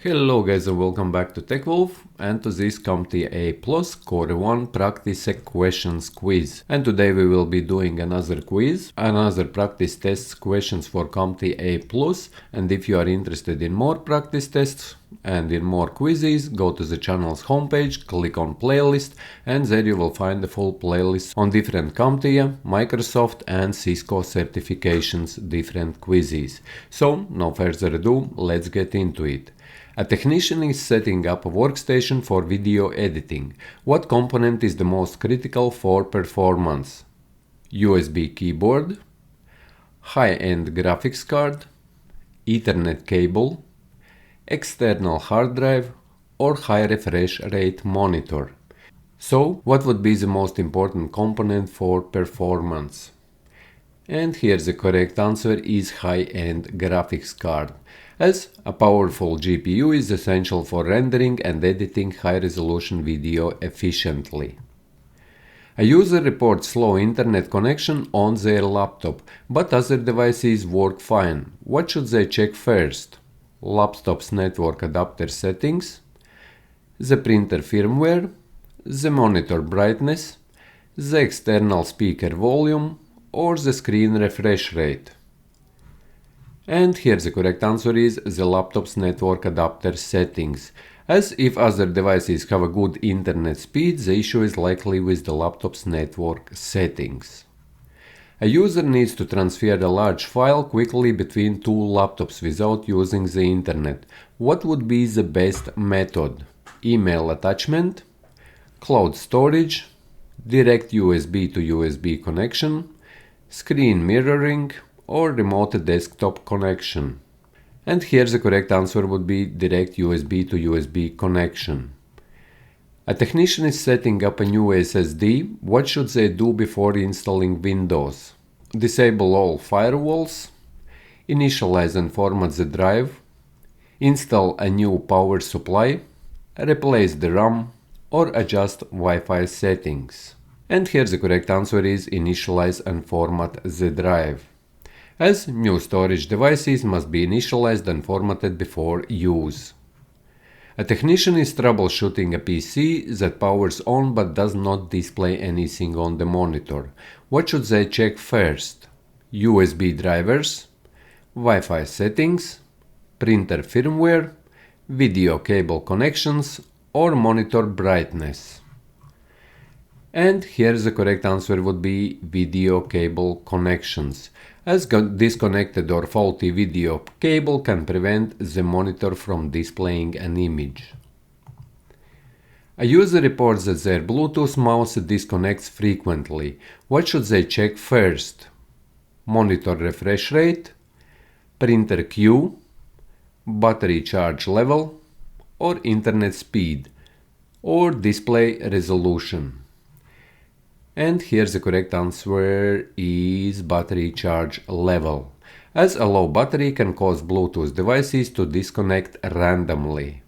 Hello guys and welcome back to TechWolf and to this CompTIA A+ Core 1 Practice Questions quiz. And today we will be doing another quiz, another practice tests questions for CompTIA A+. And if you are interested in more practice tests and in more quizzes, go to the channel's homepage, click on playlist, and there you will find the full playlist on different CompTIA, Microsoft and Cisco certifications, different quizzes. So no further ado, let's get into it. A technician is setting up a workstation for video editing. What component is the most critical for performance? USB keyboard, high-end graphics card, Ethernet cable, external hard drive, or high refresh rate monitor. So, what would be the most important component for performance? And here the correct answer is high-end graphics card, as a powerful GPU is essential for rendering and editing high-resolution video efficiently. A user reports slow internet connection on their laptop, but other devices work fine. What should they check first? Laptop's network adapter settings, the printer firmware, the monitor brightness, the external speaker volume, or the screen refresh rate. And here the correct answer is the laptop's network adapter settings, as if other devices have a good internet speed, the issue is likely with the laptop's network settings. A user needs to transfer a large file quickly between two laptops without using the internet. What would be the best method? Email attachment, cloud storage, direct USB to USB connection, screen mirroring, or remote desktop connection. And here the correct answer would be direct USB to USB connection. A technician is setting up a new SSD. What should they do before installing Windows? Disable all firewalls, initialize and format the drive, install a new power supply, replace the RAM, or adjust Wi-Fi settings. And here the correct answer is initialize and format the drive, as new storage devices must be initialized and formatted before use. A technician is troubleshooting a PC that powers on but does not display anything on the monitor. What should they check first? USB drivers, Wi-Fi settings, printer firmware, video cable connections, or monitor brightness. And here the correct answer would be video cable connections, as disconnected or faulty video cable can prevent the monitor from displaying an image. A user reports that their Bluetooth mouse disconnects frequently. What should they check first? Monitor refresh rate, printer queue, battery charge level, or internet speed, or display resolution. And here the correct answer is battery charge level, as a low battery can cause Bluetooth devices to disconnect randomly.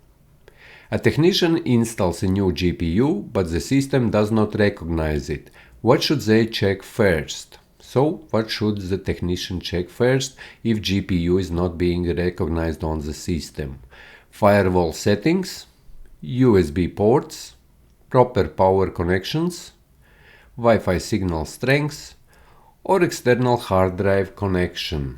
A technician installs a new GPU, but the system does not recognize it. What should they check first? So, what should the technician check first if GPU is not being recognized on the system? Firewall settings, USB ports, proper power connections, Wi-Fi signal strength, or external hard drive connection.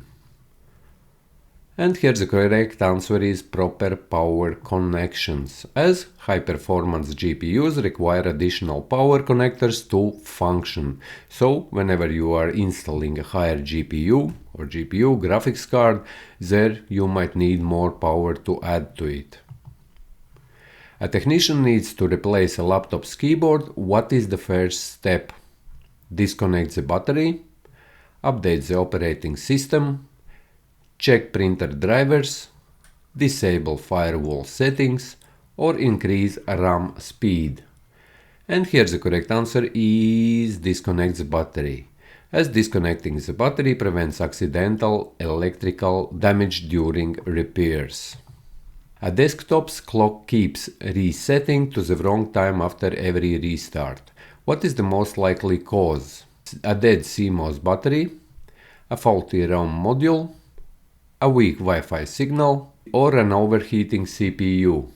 And here the correct answer is proper power connections, as high-performance GPUs require additional power connectors to function. So, whenever you are installing a higher GPU or GPU graphics card, there you might need more power to add to it. A technician needs to replace a laptop's keyboard. What is the first step? Disconnect the battery, update the operating system, check printer drivers, disable firewall settings, or increase RAM speed. And here the correct answer is disconnect the battery, as disconnecting the battery prevents accidental electrical damage during repairs. A desktop's clock keeps resetting to the wrong time after every restart. What is the most likely cause? A dead CMOS battery, a faulty RAM module, a weak Wi-Fi signal, or an overheating CPU?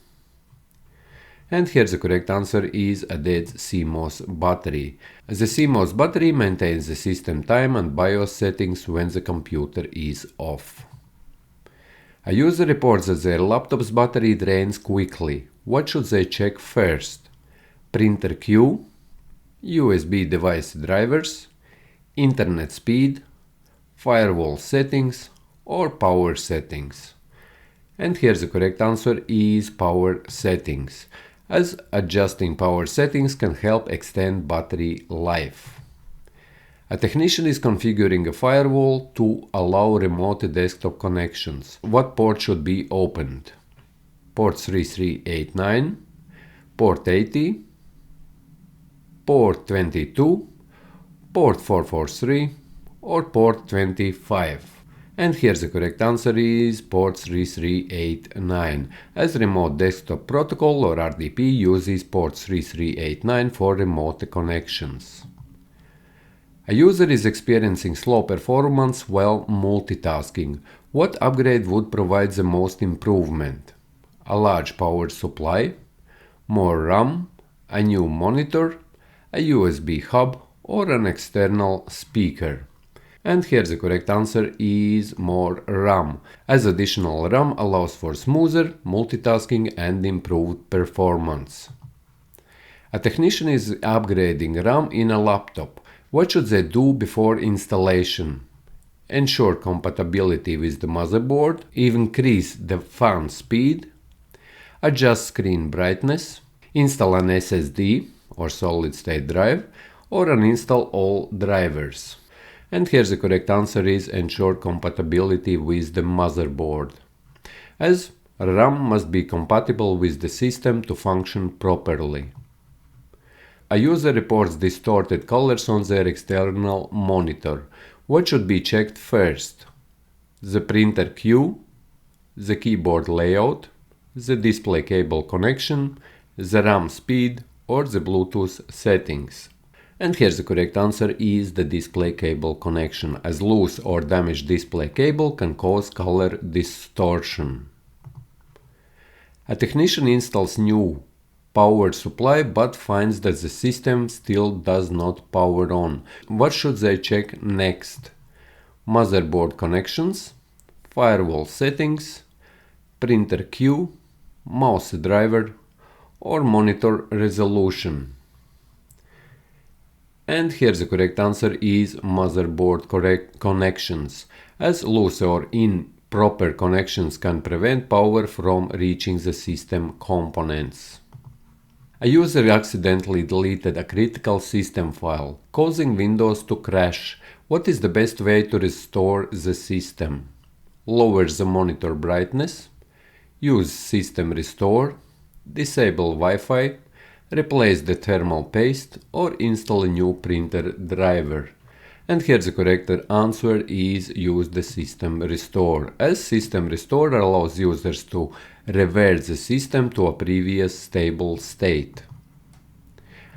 And here the correct answer is a dead CMOS battery. The CMOS battery maintains the system time and BIOS settings when the computer is off. A user reports that their laptop's battery drains quickly. What should they check first? Printer queue, USB device drivers, internet speed, firewall settings, or power settings. And here the correct answer is power settings, as adjusting power settings can help extend battery life. A technician is configuring a firewall to allow remote desktop connections. What port should be opened? Port 3389, port 80, port 22, port 443, or port 25. And here the correct answer is port 3389, as Remote Desktop Protocol or RDP uses port 3389 for remote connections. A user is experiencing slow performance while multitasking. What upgrade would provide the most improvement? A large power supply, more RAM, a new monitor, a USB hub, or an external speaker. And here the correct answer is more RAM, as additional RAM allows for smoother multitasking and improved performance. A technician is upgrading RAM in a laptop. What should they do before installation? Ensure compatibility with the motherboard, increase the fan speed, adjust screen brightness, install an SSD or solid-state drive, or uninstall all drivers. And here the correct answer is ensure compatibility with the motherboard, as RAM must be compatible with the system to function properly. A user reports distorted colors on their external monitor. What should be checked first? The printer queue, the keyboard layout, the display cable connection, the RAM speed, or the Bluetooth settings. And here the correct answer is the display cable connection, as loose or damaged display cable can cause color distortion. A technician installs new power supply but finds that the system still does not power on. What should they check next? Motherboard connections, firewall settings, printer queue, mouse driver, or monitor resolution. And here the correct answer is motherboard connections, as loose or improper connections can prevent power from reaching the system components. A user accidentally deleted a critical system file, causing Windows to crash. What is the best way to restore the system? Lower the monitor brightness, use System Restore, disable Wi-Fi, replace the thermal paste, or install a new printer driver. And here the correct answer is use the System Restore, as System Restore allows users to revert the system to a previous stable state.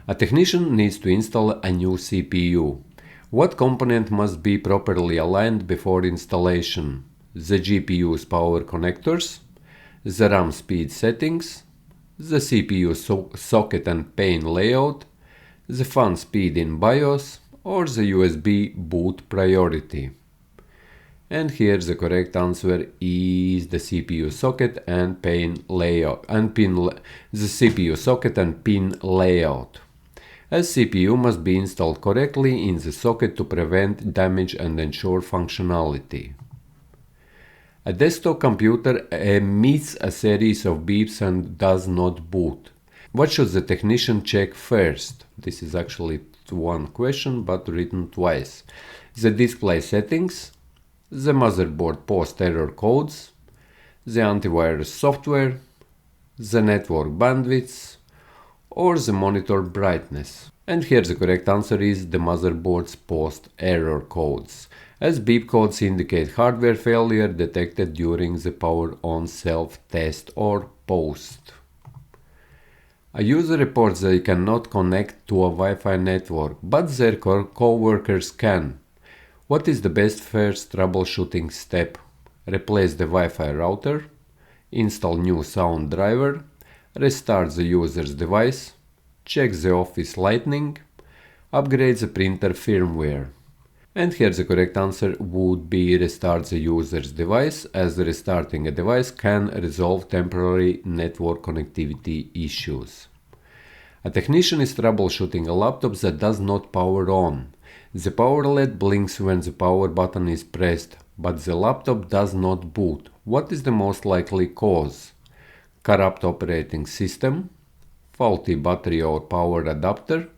A technician needs to install a new CPU. What component must be properly aligned before installation? The GPU's power connectors, the RAM speed settings, the CPU socket and pane layout, the fan speed in BIOS, or the USB boot priority. And here the correct answer is the CPU socket and pane layout, the CPU socket and pin layout, as CPU must be installed correctly in the socket to prevent damage and ensure functionality. A desktop computer emits a series of beeps and does not boot. What should the technician check first? This is actually one question but written twice. The display settings, the motherboard post-error codes, the antivirus software, the network bandwidth, or the monitor brightness. And here the correct answer is the motherboard's post-error codes, as beep codes indicate hardware failure detected during the power on self-test or post. A user reports they cannot connect to a Wi-Fi network, but their co-workers can. What is the best first troubleshooting step? Replace the Wi-Fi router, install new sound driver, restart the user's device, check the office lighting, upgrade the printer firmware. And here the correct answer would be restart the user's device, as restarting a device can resolve temporary network connectivity issues. A technician is troubleshooting a laptop that does not power on. The power LED blinks when the power button is pressed, but the laptop does not boot. What is the most likely cause? Corrupt operating system, faulty battery or power adapter,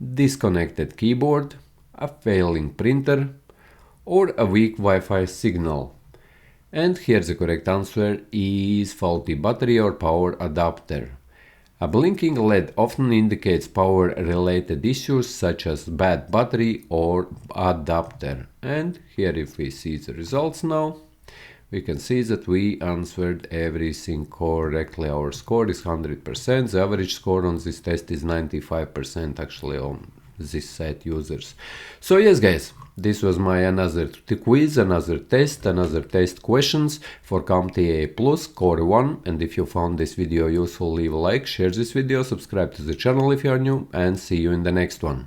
disconnected keyboard, a failing printer, or a weak Wi-Fi signal. And here the correct answer is faulty battery or power adapter. A blinking LED often indicates power-related issues such as bad battery or adapter. And here if we see the results now, we can see that we answered everything correctly. Our score is 100%. The average score on this test is 95% actually on this site users. So yes guys, this was my another quiz, another test questions for CompTIA A+ Core 1. And if you found this video useful, leave a like, share this video, subscribe to the channel if you are new, and see you in the next one.